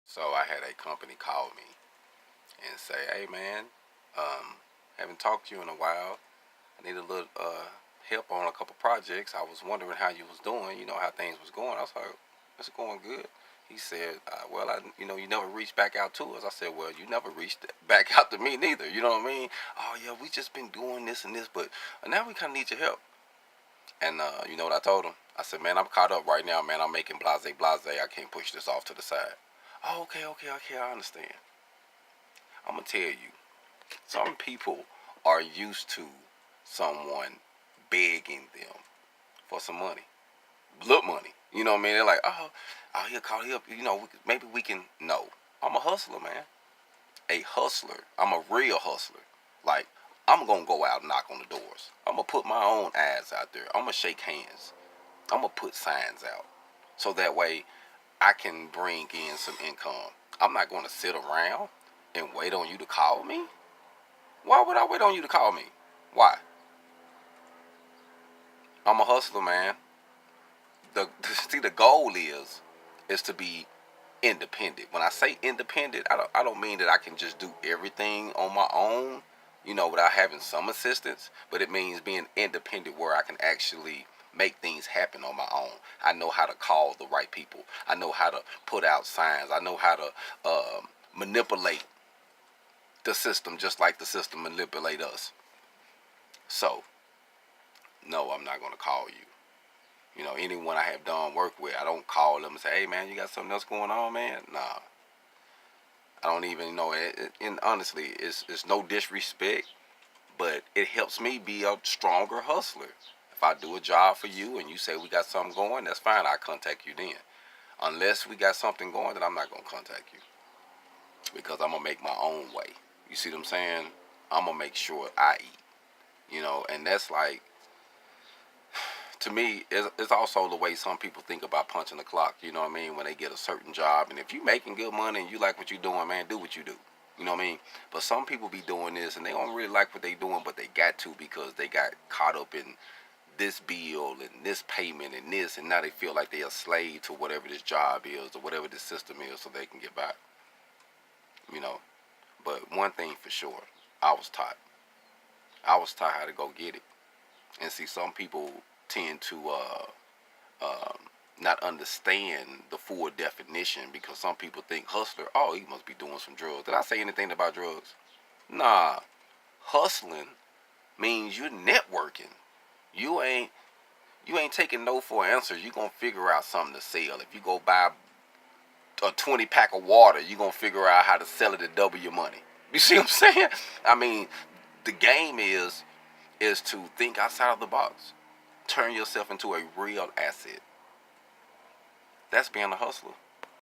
So I had a company call me and say, "Hey man, haven't talked to you in a while. I need a little help on a couple projects. I was wondering how you was doing. You know how things was going." I was like, "It's going good." He said, "Well, you never reached back out to us." I said, "Well, you never reached back out to me neither. You know what I mean? Oh yeah, we just been doing this and this, but now we kind of need your help." And you know what I told him? I said, "Man, I'm caught up right now, man. I'm making blase blase. I can't push this off to the side." "Oh, okay, okay, okay. I understand." I'm gonna tell you, some people are used to someone begging them for some money, look money. You know what I mean? They're like, "Oh, he'll call. He'll, maybe we can." No, I'm a hustler, man. A hustler. I'm a real hustler. Like, I'm gonna go out and knock on the doors. I'm gonna put my own ads out there. I'm gonna shake hands. I'm gonna put signs out, so that way I can bring in some income. I'm not gonna sit around and wait on you to call me. Why would I wait on you to call me? Why? I'm a hustler, man. See, the goal is to be independent. When I say independent, I don't mean that I can just do everything on my own, without having some assistance. But it means being independent where I can actually make things happen on my own. I know how to call the right people. I know how to put out signs. I know how to manipulate the system just like the system manipulate us. So, no, I'm not going to call you. Anyone I have done work with, I don't call them and say, "Hey, man, you got something else going on, man?" Nah, I don't even know it. And honestly, it's no disrespect, but it helps me be a stronger hustler. If I do a job for you and you say we got something going, that's fine. I contact you then. Unless we got something going, then I'm not gonna contact you because I'm gonna make my own way. You see what I'm saying? I'm gonna make sure I eat. And that's like, to me, it's also the way some people think about punching the clock. You know what I mean? When they get a certain job, and if you making good money and you like what you're doing, man, do what you do. You know what I mean? But some people be doing this and they don't really like what they doing, but they got to because they got caught up in this bill and this payment and this, and now they feel like they're a slave to whatever this job is or whatever this system is, so they can get by. You know. But one thing for sure, I was taught. I was taught how to go get it. And see, some people tend to um, not understand the full definition because some people think hustler, oh, he must be doing some drugs. Did I say anything about drugs? Nah, hustling means you're networking. You ain't you ain't taking no for an answer. You gonna figure out something to sell. If you go buy a 20 pack of water, you gonna figure out how to sell it to double your money. You see what I'm saying? I mean, the game is to think outside of the box. Turn yourself into a real asset. That's being a hustler.